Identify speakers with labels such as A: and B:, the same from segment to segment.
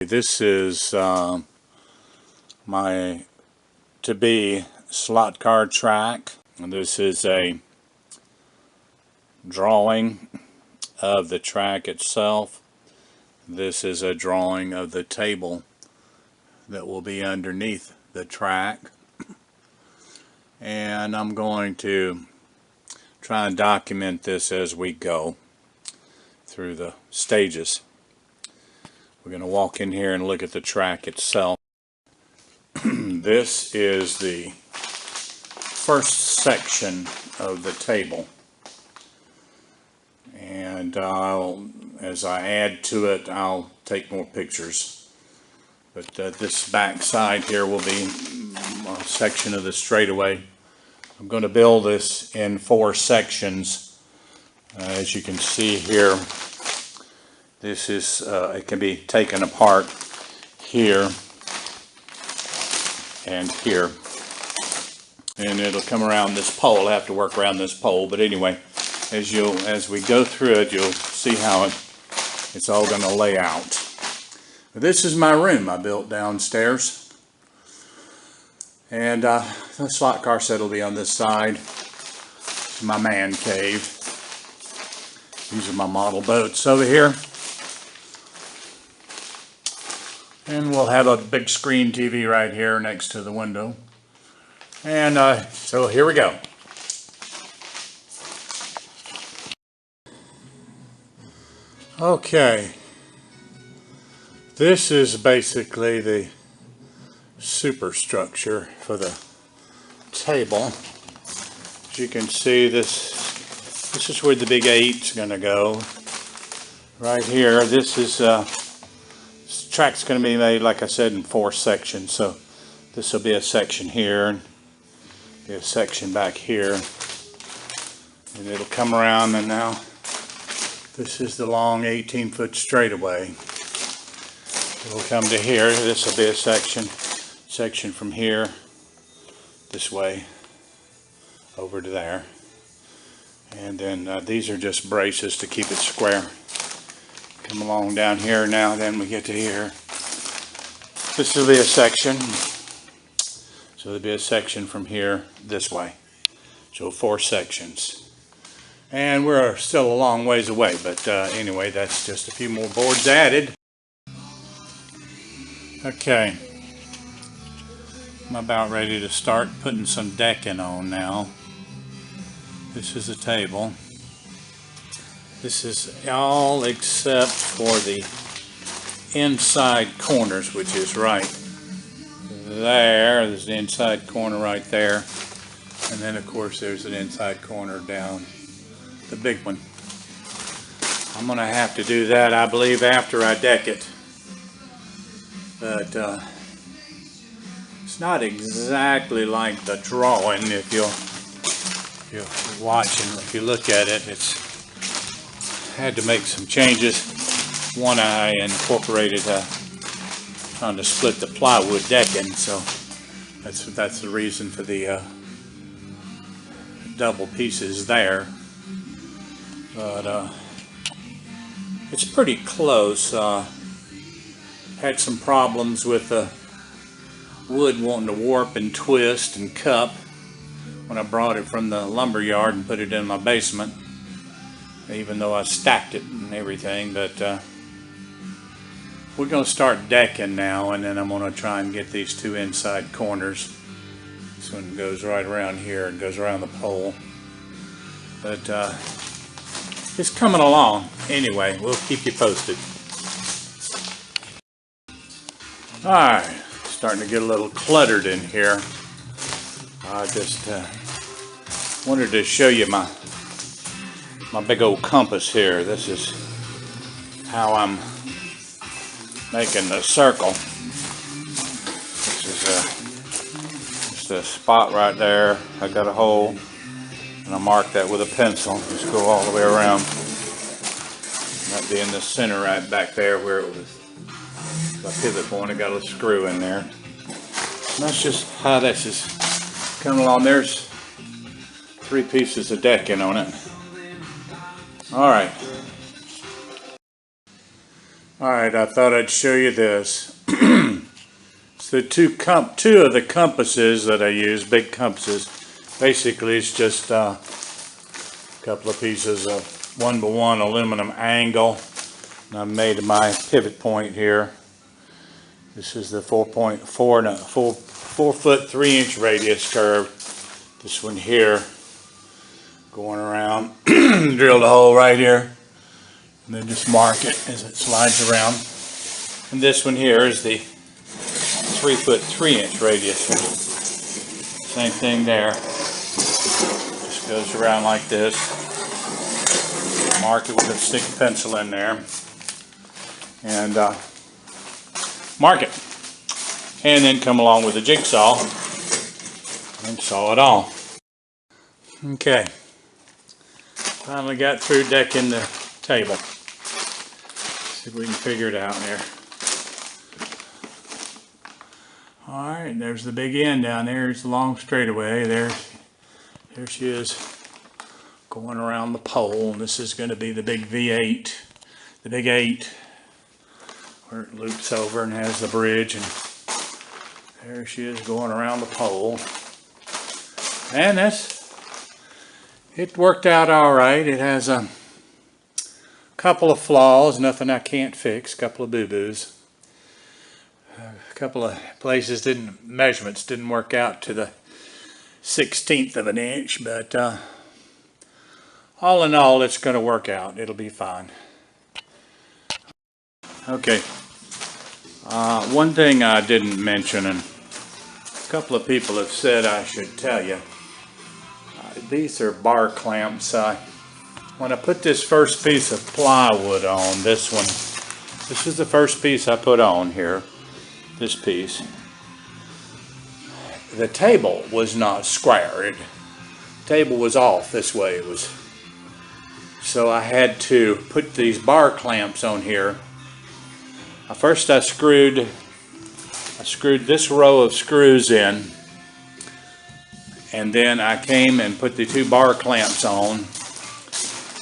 A: This is my to-be slot car track, and this is a drawing of the track itself. This is a drawing of the table that will be underneath the track, and I'm going to try and document this as we go through the stages. We're going to walk in here and look at the track itself. This is the first section of the table, and as I add to it, I'll take more pictures. But this back side here will be a section of the straightaway. I'm going to build this in 4 sections. As you can see here, this is it can be taken apart here and here, and it'll come around this pole. I have to work around this pole, but anyway, as we go through it, you'll see how it's all going to lay out. This is my room I built downstairs, and the slot car set will be on this side. This is my man cave. These are my model boats over here. And we'll have a big screen TV right here next to the window. And so here we go. Okay. This is basically the superstructure for the table. As you can see, this is where the big 8's going to go. Right here, this track's going to be made, like I said, in 4 sections. So this will be a section here, and be a section back here, and it'll come around. And now this is the long 18-foot straightaway. It'll come to here. This will be a section from here this way over to there, and then these are just braces to keep it square. Come along down here now, then we get to here. This will be a section. So there'll be a section from here this way. So 4 sections. And we're still a long ways away, but anyway, that's just a few more boards added. Okay. I'm about ready to start putting some decking on now. This is a table. This is all except for the inside corners, which is right there. There's the inside corner right there. And then, of course, there's an inside corner down the big one. I'm going to have to do that, I believe, after I deck it. But it's not exactly like the drawing. If you're watching, if you look at it, it's had to make some changes. One, I incorporated trying to split the plywood decking, so that's the reason for the double pieces there. But it's pretty close. Had some problems with the wood wanting to warp and twist and cup when I brought it from the lumber yard and put it in my basement, even though I stacked it and everything. But we're going to start decking now, and then I'm going to try and get these 2 inside corners. This one goes right around here and goes around the pole. But it's coming along. Anyway, we'll keep you posted. Alright, starting to get a little cluttered in here. I just wanted to show you my big old compass here. This is how I'm making the circle. This is just a spot right there. I got a hole, and I mark that with a pencil. Just go all the way around. That'd be in the center right back there where it was the pivot point. I got a screw in there. And that's just how this is coming along. There's 3 pieces of decking on it. Alright. Alright, I thought I'd show you this. So two of the compasses that I use, big compasses, basically it's just a couple of pieces of 1x1 aluminum angle. And I've made my pivot point here. This is the 4 foot 3 inch radius curve. This one here going around, drilled a hole right here, and then just mark it as it slides around. And this one here is the 3 foot 3 inch radius. Same thing there. Just goes around like this. Mark it with a stick of pencil in there, and mark it. And then come along with a jigsaw and saw it all. Okay. Finally got through decking the table. See if we can figure it out there. Alright, there's the big end down there. It's a long straightaway. There she is going around the pole. And this is going to be the big V8, the big 8, where it loops over and has the bridge. And there she is going around the pole. And it worked out alright. It has a couple of flaws, nothing I can't fix, a couple of boo-boos. A couple of places measurements didn't work out to the 1/16 of an inch, but all in all, it's going to work out. It'll be fine. Okay. One thing I didn't mention, and a couple of people have said I should tell you, these are bar clamps. When I put this first piece of plywood on, this is the first piece I put on here, this piece. The table was not square. The table was off this way. It was, so I had to put these bar clamps on here. First I screwed this row of screws in, and then I came and put the 2 bar clamps on,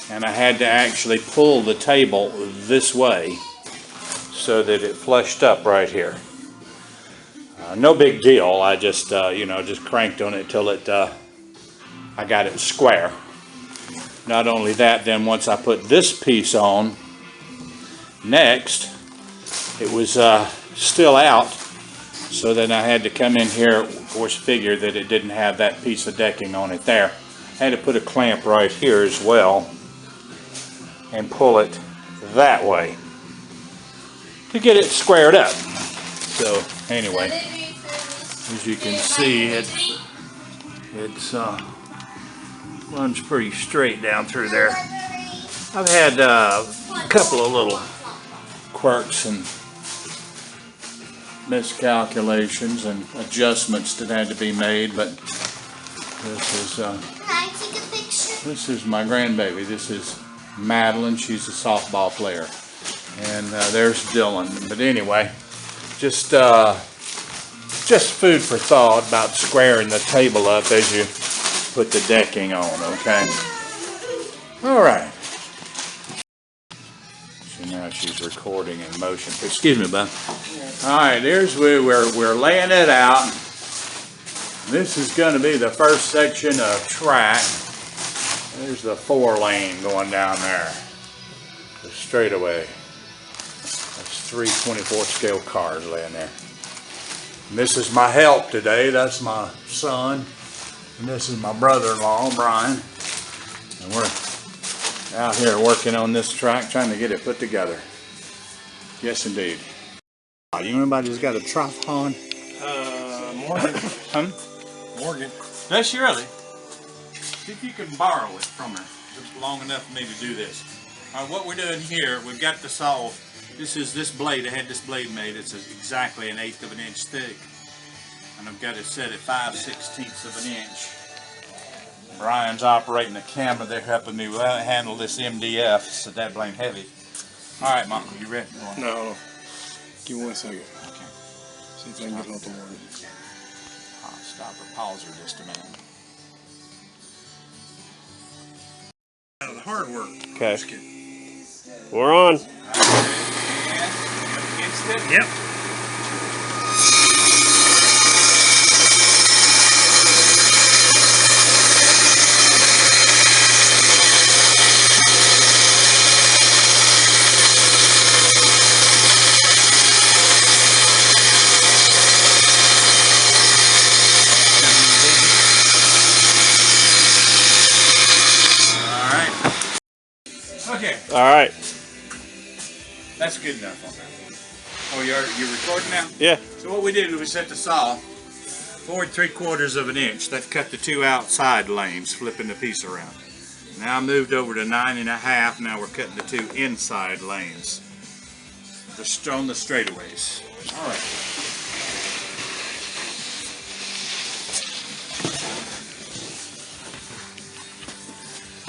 A: and I had to actually pull the table this way so that it flushed up right here. No big deal. I just just cranked on it till I got it square. Not only that, then once I put this piece on next, it was still out, so then I had to come in here, of course, figure that it didn't have that piece of decking on it there. I had to put a clamp right here as well and pull it that way to get it squared up. So anyway, as you can see, it runs pretty straight down through there. I've had a couple of little quirks and miscalculations and adjustments that had to be made, but this is my grandbaby. This is Madeline. She's a softball player, and there's Dylan. But anyway, just food for thought about squaring the table up as you put the decking on. Okay. All right. Now she's recording in motion. Excuse me, bud. All right, there's where we're laying it out. This is going to be the first section of track. There's the 4-lane going down there, the straightaway. That's 3 24 scale cars laying there. And this is my help today. That's my son, and this is my brother-in-law, Brian. And we're out here working on this track, trying to get it put together. Yes, indeed. You know anybody who's got a trough on?
B: Morgan.
A: Huh?
B: Morgan.
A: Does she really? See if you can borrow it from her just long enough for me to do this. All right, what we're doing here, we've got the saw. This is this blade. I had this blade made. It's exactly 1/8 of an inch thick, and I've got it set at 5/16 of an inch. Brian's operating the camera. They're helping me handle this MDF. It's that blame heavy. All right, Mom, you ready?
B: No. Give me 1 second.
A: Okay.
B: See if I can get hold of Morgan.
A: I'll stop her. Pause her just a minute.
B: Out of the hard work.
A: Okay.
C: We're on.
A: And
B: fixed it?
A: Yep.
B: Okay.
A: All right.
B: That's good enough on that. Oh, you're recording now?
A: Yeah.
B: So what we did was we set the saw forward 3/4 of an inch. That cut the 2 outside lanes, flipping the piece around. Now I moved over to 9 1/2. Now we're cutting the 2 inside lanes. Just on the straightaways. All right.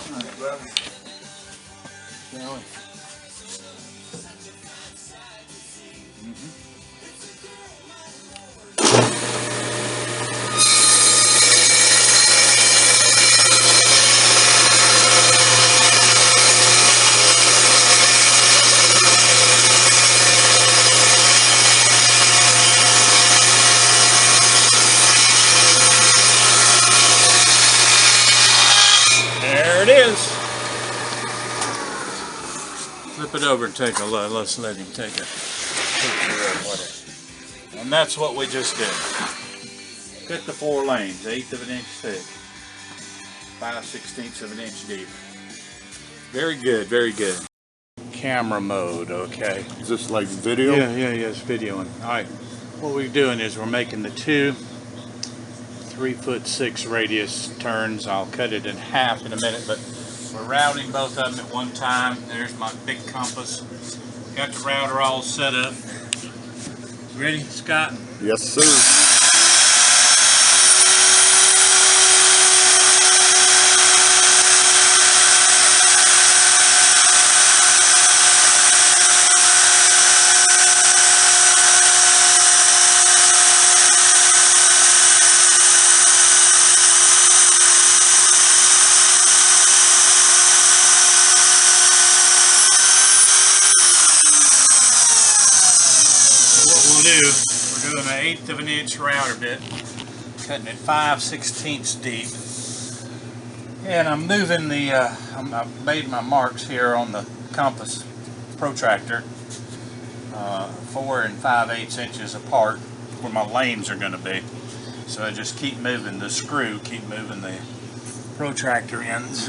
B: All right, brother. Shall we?
A: There it is.
B: Flip it over and take a look. Let's let him take a picture of what it. And that's what we just did. Cut the 4 lanes, 1/8 of an inch thick, 5/16 of an inch deep. Very good, very good.
A: Camera mode, okay.
C: Is this like video?
A: Yeah, it's videoing. All right, what we're doing is we're making the 2 3'6" radius turns. I'll cut it in half in a minute, but we're routing both of them at one time. There's my big compass. Got the router all set up. Ready, Scott?
C: Yes, sir.
A: We're doing an 1/8 of an inch router bit, cutting it 5/16 deep, and I'm moving the. I've made my marks here on the compass protractor, 4 5/8 inches apart, where my lanes are going to be. So I just keep moving the screw, keep moving the protractor ends